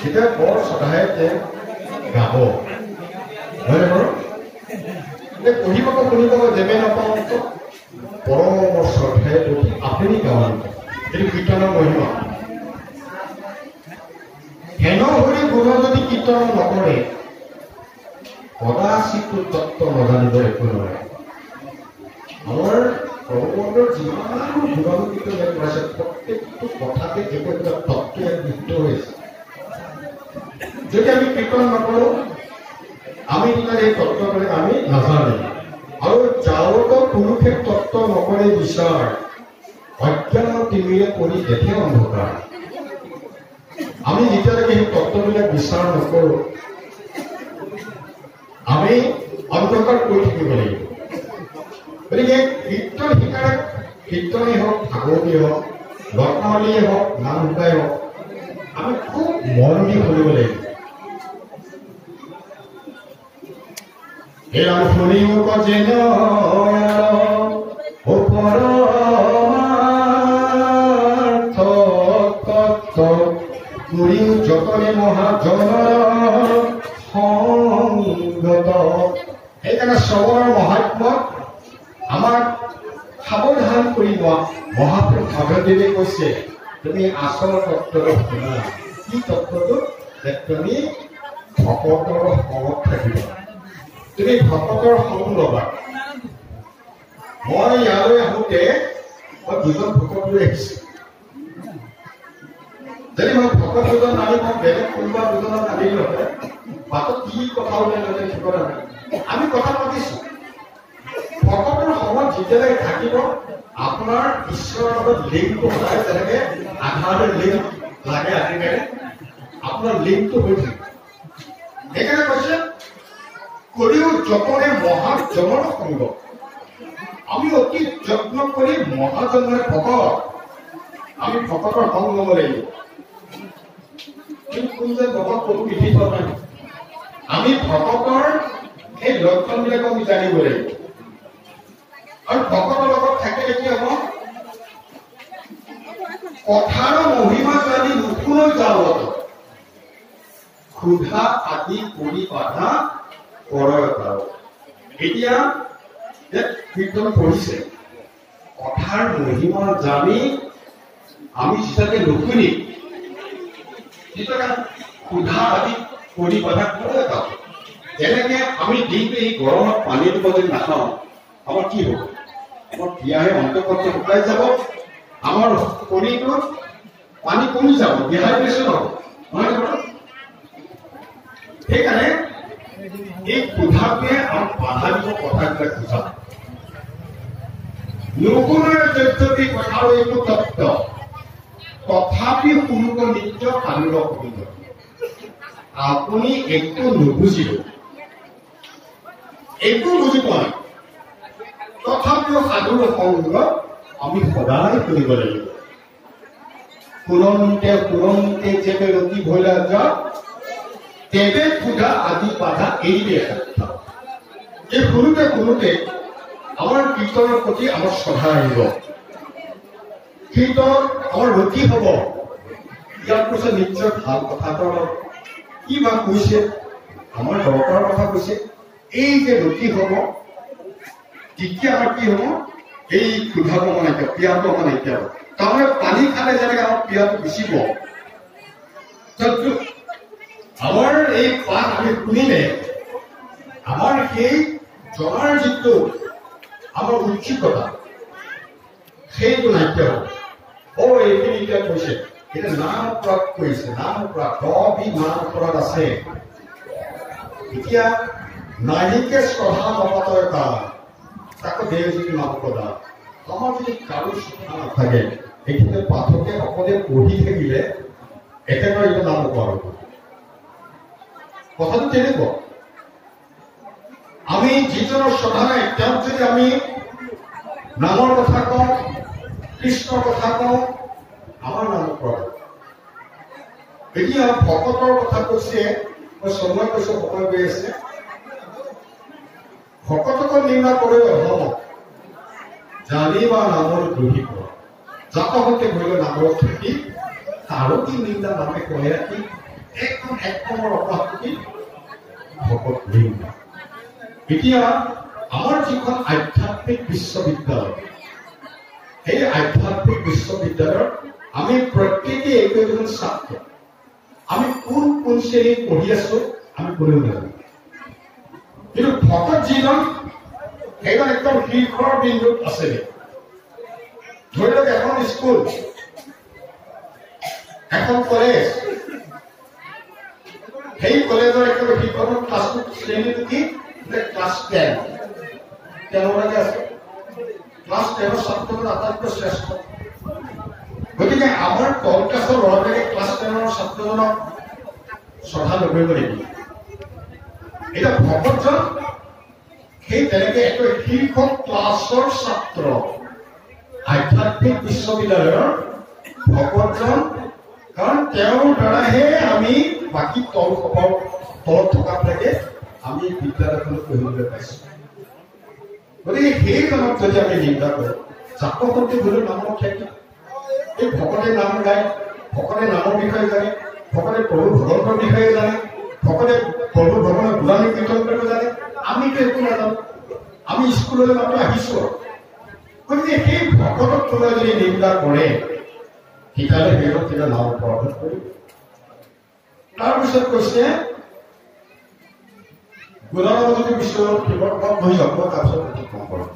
তেতিয়া বৰ সদায় গাব হয়নে বাৰু পঢ়িব শুনিব যেমে নাপাওঁ পৰম শ্ৰদ্ধাই প্ৰতি আপুনি গান এইটো কীৰ্তনৰ মহিমা হেন হৰি গুণ যদি কীৰ্তন নকৰে কদাচিতো তত্ত্ব নাজানিব একো নোৱাৰে আমাৰ ভগৱন্তৰ যিমান গুণানুকীৰ্তন ইয়াত কৰাইছে প্ৰত্যেকটো কথাতে একো একোটা তত্ত্ব ইয়াত নিহিত হৈছে যদি আমি কীৰ্তন নকৰোঁ আমি এই তত্ত্ববিলাক আমি নাজানিম আৰু যাৱত পুৰুষে তত্ত্ব নকৰে বিচাৰ অজ্ঞানৰ তিমিৰে পৰি দেখে অন্ধকাৰ আমি যেতিয়ালৈকে সেই তত্ত্ববিলাক বিচাৰ নকৰোঁ আমি অন্ধকাৰ কৰি থাকিব লাগিব গতিকে কীৰ্তন শিকাৰ কীৰ্তনেই হওক ভাগৱতেই হওক ৰত্নাৱলীয়ে হওক নাম শিকাই হওক আমি খুব মন দি শুনিব লাগিব এরা শুনিব যেন পরমার্থ তত্ত্ব পুরীও যতনে মহাজনৰ সংগত সেইকাৰণে শ্ৰৱণৰ মহাত্মক আমাক সাৱধান কৰিব মহাপুৰুষ মাধৱদেৱে কৈছে তুমি আচল তত্ত্বটো শুনা কি তত্ত্বটো তুমি ভকতৰ সংগত থাকিবা তুমি ভকতৰ সংগ ল'বা মই ইয়ালৈ আহোঁতে মই দুজন ভকত লৈ আহিছোঁ যদি মই ভকত দুজন আনি মই বেলেগ কোনোবা দুজনক আনিলোহেঁতেন বাটত কি কথা ওলাইছে ঠিকনা নাই আমি কথা পাতিছোঁ ভকতৰ সময়ত যেতিয়ালৈকে থাকিব আপোনাৰ ঈশ্বৰৰ লগত লিংকটো সদায় যেনেকৈ আধাৰৰ লিংক লাগে আজিকালি আপোনাৰ লিংকটো হৈ থাকিব সেইকাৰণে কৈছে কৰিও যতনে মহাজনৰ সংগ আমি অতি যত্ন কৰি মহাজনৰ ভকত আমি ভকতৰ সংগ ল'ব লাগিব কিন্তু কোন যে ভকত কোনো বিধি নাই আমি ভকতৰ সেই লক্ষণবিলাক আমি জানিব লাগিব আৰু ভকতৰ লগত থাকিলে কি হ'ব কথাৰ মহিমা জানি নুশুনো যাৱত ক্ষুধা আদি কৰি বাধা এতিয়া কীৰ্তন পঢ়িছে কথাৰ মহিমা জানি আমি যেতিয়াকে নুশুনি ক্ষুধা আদি কৰি বাধা যেনেকে আমি দিনটো এই গৰমত পানীটো যদি নাখাওঁ আমাৰ কি হ'ব আমাৰ পিয়াহে অন্তঃকষ্ট শুকাই যাব আমাৰ শৰীৰটোত পানী কমি যাব ডিহাইড্ৰেশ্যন হ'ব নহয় বাৰু সেইকাৰণে এই ক্ষুধাটোৱে আমাক বাধা দিব কথাবিলাক বুজা নুশুনাৰ যদ্যপি কথাৰ একো তত্ত্ব তথাপি শুনিব নিত্য কানুৰ শুনিব আপুনি একো নুবুজিব একো বুজি পোৱা নাই তথাপিও সাধুৰ সংগ আমি সদায় শুনিব লাগিব পুৰন্তে পুৰন্তে যেবে ৰতি ভৈলা যাওক তেবে ক্ষুধা আদি বাধা এৰিবে এই শুনোতে শুনোতে আমাৰ কীৰ্তনৰ প্ৰতি আমাৰ শ্ৰদ্ধা আহিব কীৰ্তন আমাৰ ৰতি হ'ব ইয়াৰ পিছত নিশ্চয় ভাল কথা কি বা কৈছে আমাৰ দৰকাৰৰ কথা কৈছে এই যে ৰতি হ'ব তেতিয়া আমাৰ কি হ'ব এই ক্ষুধাটো আমাৰ নাইকিয়া পিয়াটো আমাৰ নাইকিয়া হ'ব তাৰমানে পানী খালে যেনেকৈ আমাৰ পিয়াটো গুচিব আমাৰ এই পাঠ আমি শুনিলে আমাৰ সেই জনাৰ যিটো আমাৰ উৎসুকতা সেইটো নাইকিয়া হ'ব এইখিনি এতিয়া কৈছে এতিয়া নাম প্ৰয়োগ কৰিছে নাম প্ৰয়োগ নাম প্ৰয়োগ আছে এতিয়া নাহিকে শ্ৰদ্ধা নপাতৰ কাল তাকো দেৱ যদি নাম প্ৰদান আমাৰ যদি কাৰো শ্ৰদ্ধা নাথাকে এইখিনি পাঠকে অকলে পঢ়ি থাকিলে একেবাৰে এইটো নাম নকৰোঁ কথাটো তেনেকুৱা আমি যিজনৰ শ্ৰদ্ধা নাই তেওঁক যদি আমি নামৰ কথা কওঁ কৃষ্ণৰ কথা কওঁ আমাৰ নাম প্ৰয়োগ এতিয়া ভকতৰ কথা কৈছে মই সময় কৈছো সময় গৈ আছে ভকতক নিন্দা কৰে অহম জানিবা নামৰ দ্ৰোহী জাতকতে ধৰিলে নামৰ থাকি তাৰো কি নিন্দা নামে কয় ৰাখি একদম এক নম্বৰ অপৰাধী ভকত লিংগ। এতিয়া আমাৰ যিখন আধ্যাত্মিক বিশ্ববিদ্যালয়, এই আধ্যাত্মিক বিশ্ববিদ্যালয়ত আমি প্ৰত্যেকে একোজন ছাত্ৰ। আমি কোন কোন শ্ৰেণীত পঢ়ি আছো আমি কোনেও নাজানো, কিন্তু ভকত যিজন সেইজন একদম শীৰ্ষৰ বিন্দুত আছে। ধৰি লওক এখন স্কুল, এখন কলেজ, সেই কলেজৰ একেবাৰে শীৰ্ষৰ ক্লাছ শ্ৰেণীটো কি? ক্লাছ 10 তেওঁলোকে আছে। ক্লাছ 10ৰ ছাত্ৰজন আটাইতকৈ শ্ৰেষ্ঠ। গতিকে আমাৰ তল ক্লাছৰ ল'ৰাবিলাকে ক্লাছ 10ৰ ছাত্ৰজনক শ্ৰদ্ধা নকৰিব নেকি? এতিয়া ভকতজন সেই তেনেকে একে শীৰ্ষ ক্লাছৰ ছাত্ৰ, আধ্যাত্মিক বিশ্ববিদ্যালয়ৰ ভকতজন, কাৰণ তেওঁৰ দ্বাৰাহে আমি বাকী তলত থকাবিলাকে আমি বিদ্যালয়খনত পঢ়িবলৈ পাইছো। গতিকে সেইজনক যদি আমি নিন্দা কৰোঁ, জাতকন্তি বুলি নামৰ খ্যাতি, এই ভকতে নাম গায়, ভকতে নামৰ বিষয়ে জানে, ভকতে প্ৰভু ভগৱন্তৰ বিষয়ে জানে, ভকতে প্ৰভু ভগৱানৰ গুণানী কীৰ্তন কৰিব জানে, আমিতো একো নাজানো। আমি স্কুললৈ মাত্ৰ আহিছো। গতিকে সেই ভকতক কোনোবাই যদি নিন্দা কৰে, তেতিয়াহ'লে সেইজন তেতিয়া নাম প্ৰভাৱ কৰিব। তাৰপিছত কৈছে গুণানৰ যদি বিশ্বত কেৱল বহি যাব, তাৰপিছত অতিক্ৰম কৰিব।